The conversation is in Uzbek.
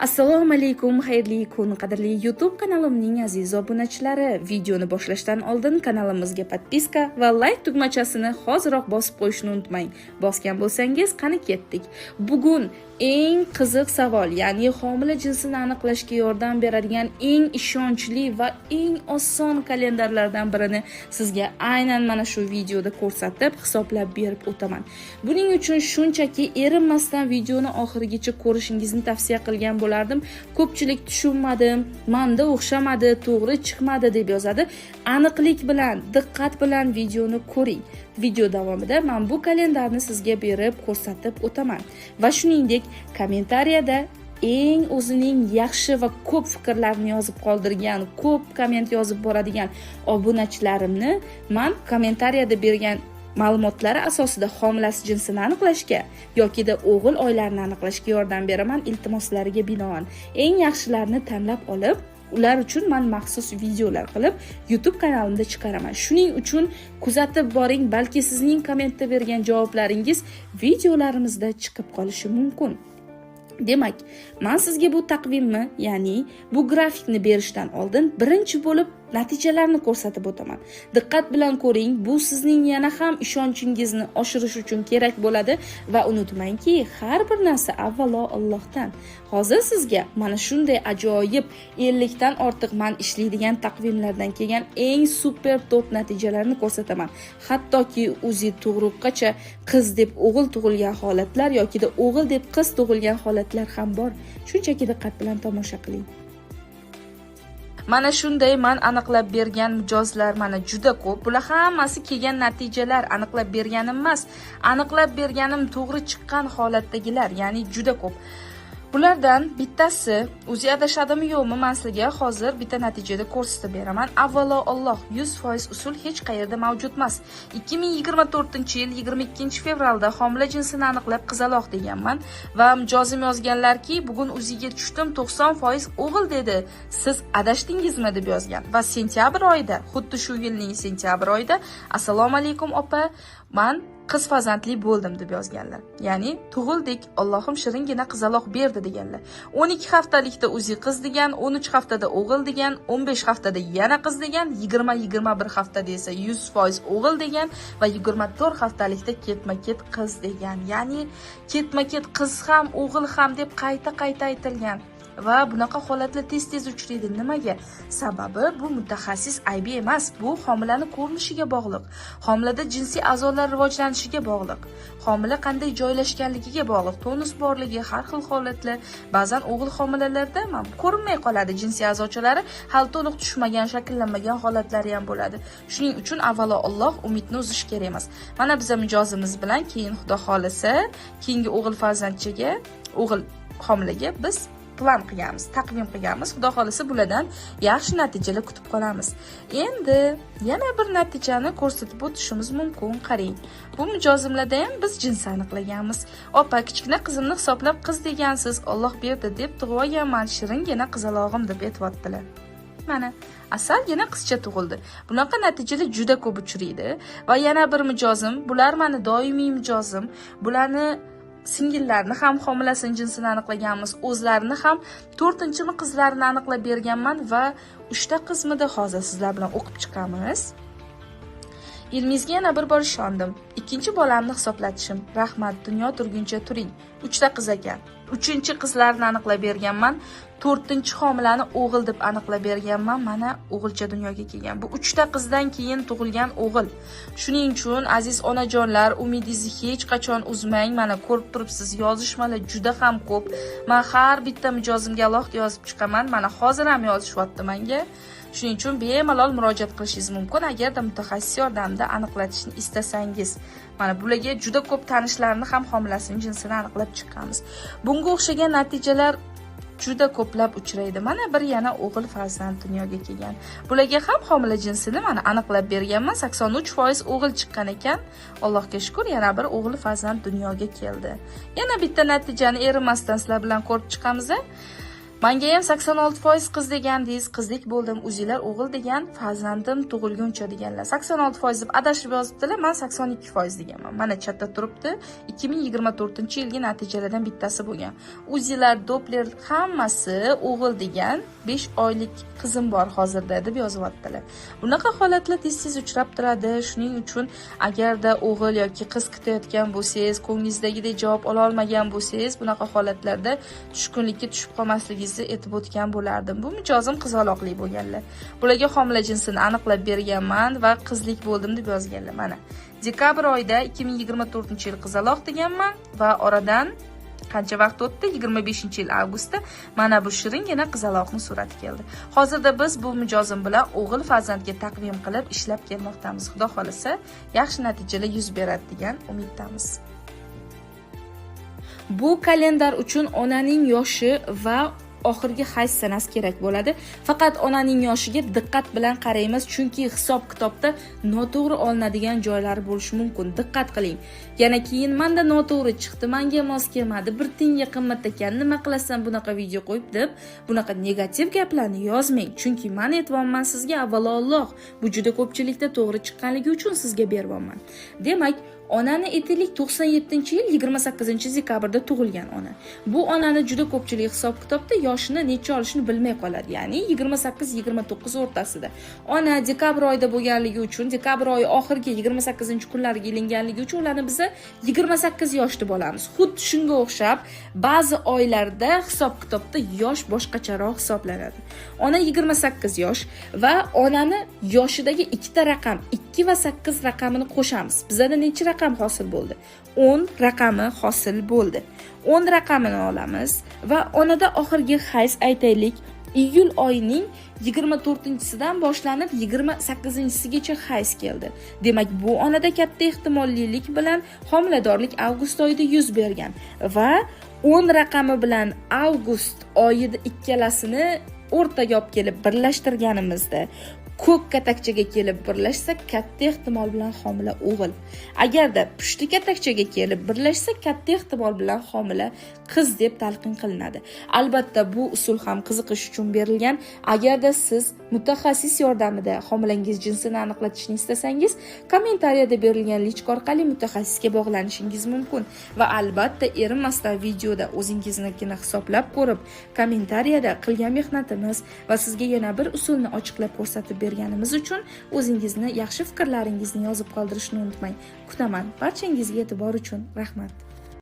Assalomu alaykum, xayrli kun, qadrli YouTube kanalimning aziz obunachilari. Videoni boshlashdan oldin kanalimizga podpiska va like tugmachasini hoziroq bosib qo'yishni unutmang. Bosgan bo'lsangiz, qani ketdik. Bugun eng qiziq savol, ya'ni homila jinsini aniqlashga yordam beradigan eng ishonchli va eng oson kalendarlardan birini sizga aynan mana shu videoda ko'rsatib, hisoblab berib o'taman. Buning uchun shunchaki erinmasdan videoni oxirigacha ko'rishingizni tavsiya qilgan bo'lardim. Ko'pchilik tushunmadim, menda o'xshamadi, to'g'ri chiqmadi deb yozadi. Aniqlik bilan, diqqat bilan videoni ko'ring. Video davomida men bu kalendarni sizga berib ko'rsatib o'taman va shuningdek kommentariyada eng o'zining yaxshi va ko'p fikrlarni yozib qoldirgan, ko'p komment yozib boradigan obunachilarimni men kommentariyada bergan ma'lumotlari asosida homilasi jinsini aniqlashga yokida o'g'il oylarini aniqlashga yordam beraman. Iltimoslariga binoan eng yaxshilarini tanlab olib, ular uchun men maxsus videolar qilib YouTube kanalimda chiqaraman. Shuning uchun kuzatib boring, balki sizning kommentda bergan javoblaringiz videolarimizda chiqib qolishi mumkin. Demak, men sizga bu taqvimni, ya'ni bu grafikni berishdan oldin birinchi bo'lib natijalarni ko'rsatib o'taman. Diqqat bilan ko'ring, bu sizning yana ham ishonchingizni oshirish uchun kerak bo'ladi va unutmangki, har bir narsa avvalo Allohdan. Hozir sizga mana shunday ajoyib 50 dan ortiq men ishlaydigan taqvimlardan kelgan eng super top natijalarni ko'rsataman. Hattoki o'zi tug'ruqgacha qiz deb o'g'il tug'ilgan holatlar yoki o'g'il deb qiz tug'ilgan holatlar ham bor. Shunchaki diqqat bilan tomosha qiling. Mana shunday men aniqlab bergan mijozlar mana juda ko'p. Bular hammasi kelgan natijalar, aniqlab berganim emas, aniqlab berganim to'g'ri chiqqan holatdagilar, ya'ni juda ko'p. Bulardan bittasi o'zi adashadimi yo'qmi, men sizga hozir bitta natijada ko'rsatib beraman. Avvalo Alloh 100% usul hech qayerda mavjud emas. 2024-yil 22-fevralda homila jinsini aniqlab qizaloq deganman va mijozim yozganlarki, bugun o'ziga tushdim 90% o'g'il dedi. Siz adashdingizmi deb yozgan. Va sentyabr oyida, xuddi shu yilning sentyabr oyida, assalomu alaykum opa, men qiz farzandli bo'ldim deb yozganlar. Ya'ni tug'ildik, Allohim shiringina qizaloq berdi deganlar. 12 haftalikda o'zi qiz degan, 13 haftada o'g'il degan, 15 haftada yana qiz degan, 20-21 haftada esa 100% o'g'il degan va 24 haftalikda ketma-ket qiz degan. Ya'ni ketma-ket qiz ham, o'g'il ham deb qayta-qayta aytilgan. Va bunaqa holatlar tez-tez uchraydi. Nimaga? Sababi bu mutaxassis aybi emas, bu homilaning ko'rinishiga bog'liq. Homilada jinsiy a'zolar rivojlanishiga bog'liq. Homila qanday joylashganligiga bog'liq. Tonus borligi, har xil holatlar. Ba'zan o'g'il homilalarda ko'rinmay qoladi jinsiy a'zochalari, hali to'liq tushmagan, shakllanmagan holatlari ham bo'ladi. Shuning uchun avvalo Alloh umidni uzish kerak emas. Mana biz mijozimiz bilan keyin Xudo xolisa, keyingi o'g'il farzandchaga, o'g'il homilaga biz plan qilganmiz, taqvim qilganmiz. Xudo xolisa bulardan yaxshi natijalar kutib qolamiz. Endi yana bir natijani ko'rsatib o'tishimiz mumkin. Qarang. Bu mijozimlarda ham biz jins aniqlaganmiz. Opa, kichkina qizimni hisoblab qiz degansiz, Alloh berdi deb tug'ib olganman, shiringina qizalog'im deb aytibdilar. Mana asalgina qizcha tug'ildi. Bunaqa natijalar juda ko'p uchraydi va yana bir mijozim, bular meni doimiy mijozim. Bularni singillarni ham homilasining jinsini aniqlaganmiz, o'zlarini ham 4-mi qizlarini aniqlab berganman va 3ta qizmida hozir sizlar bilan o'qib chiqamiz. Ilmingizga yana bir bor ishondim. 2-bolamni hisoblatishim. Rahmat, dunyo turguncha turing. 3ta qiz ekan. 3-qizlarni aniqlab berganman. 4-homilani o'g'il deb aniqlab berganman. Mana o'g'ilcha dunyoga kelgan. Bu 3ta qizdan keyin tug'ilgan o'g'il. Shuning uchun aziz onajonlar, umidingizni hech qachon uzmang. Mana ko'rib turibsiz, yozishmalar juda ham ko'p. Men har bitta mijozimga alohida yozib chiqaman. Mana hozir ham yozishyapti menga. Shuning uchun bemalol murojaat qilishingiz mumkin agarda mutaxassis yordamida aniqlatishni istasangiz. Mana bularga juda ko'p tanishlarni ham homilasining jinsini aniqlab chiqqanmiz. Bunga o'xshagan natijalar juda ko'plab uchraydi. Mana bir yana o'g'il farzand dunyoga kelgan. Bularga ham homila jinsini mana aniqlab berganman. 83% o'g'il chiqqan ekan. Allohga shukr, yana bir o'g'il farzand dunyoga keldi. Yana bitta natijani erinmasdan sizlar bilan ko'rib chiqamiz. Menga ham 86% qiz degandingiz, qizlik bo'ldim, o'zinglar o'g'il degan, farzandim tug'ilguncha deganlar. 86% deb adashib yozibdilar, men 82% deganman. Mana chatda turibdi. 2024-yilgi natijalardan bittasi bo'lgan. O'zinglar Doppler hammasi o'g'il degan, 5 oylik qizim bor hozirda deb yozyaptilar. Bunaqa holatlar tez-tez uchrab turadi. Shuning uchun agarda o'g'il yoki qiz kutayotgan bo'lsangiz, ko'nglingizdagidek javob ola olmagan bo'lsangiz, bunaqa holatlarda tushkunlikka tushib qolmasligingizni aytib o'tgan bo'lardim. Bu mijozim qizaloqli bo'lganlar. Bularga homila jinsini aniqlab berganman va qizlik bo'ldim deb yozganlar. Mana dekabr oyida 2024-yil qizaloq deganman va oradan qancha vaqt o'tdi? 25-yil avgustda mana bu shiringina qizaloqning surati keldi. Hozirda biz bu mijozim bilan o'g'il farzandga taqdim qilib ishlab kelmoqdamiz. Xudo xolasa, yaxshi natijalar yuz beradi degan umiddamiz. Bu kalendar uchun onaning yoshi va oxirgi hayz sanasi kerak bo'ladi. Faqat onaning yoshiga diqqat bilan qaraymiz, chunki hisob-kitobda noto'g'ri olinadigan joylari bo'lishi mumkin. Diqqat qiling. Yana keyin menda noto'g'ri chiqdi, menga mos kelmadi, bir tiyinga qimmat ekan, nima qilasam bunaqa video qo'yib deb, bunaqa negativ gaplarni yozmang. Chunki men aytibman sizga avvalo Alloh bu juda ko'pchilikda to'g'ri chiqqanligi uchun sizga beryapman. Demak, onani aytaylik 97-yil 28-dekabrda tug'ilgan ona. Bu onani juda ko'pchilik hisob-kitobda yoshini necha olishini bilmay qoladi. Ya'ni 28-29 o'rtasida. Ona dekabr oyida bo'lganligi uchun, dekabr oyi oxirgi 28-kunlarga ilinganligi uchun ularni biz 28 yosh deb olamiz. Xuddi shunga o'xshab, ba'zi oylarda hisob-kitobda yosh boshqacharoq hisoblanadi. Ona 28 yosh va onani yoshidagi ikkita raqam, 2 va 8 raqamini qo'shamiz. Bizda necha raqam hosil bo'ldi? 10 raqami hosil bo'ldi. 10 raqamini olamiz va onada oxirgi hayz aytaylik iyul oyining 24-sidan boshlanib 28-sigacha hayz keldi. Demak, bu onada katta ehtimollilik bilan homiladorlik avgust oyida yuz bergan va 10 raqami bilan avgust oyida ikkalasini o'rtaga olib kelib birlashtirganimizda ko'k katakchaga kelib birlashsa, katta ehtimol bilan homila o'g'il. Agarda pushti katakchaga kelib birlashsa, katta ehtimol bilan homila qiz deb talqin qilinadi. Albatta, bu usul ham qiziqish uchun berilgan. Agarda siz mutaxassis yordamida homilangiz jinsini aniqlatishni istasangiz, kommentariyada berilgan lichka orqali mutaxassisga bog'lanishingiz mumkin. Va albatta, erinmasdan videoda o'zingiznikini hisoblab ko'rib, kommentariyada qilgan mehnatimiz va sizga yana bir usulni ochiqlab ko'rsatib berganimiz uchun o'zingizni yaxshi fikrlaringizni yozib qoldirishni unutmang. Kutaman. Barchangizga e'tibor uchun rahmat.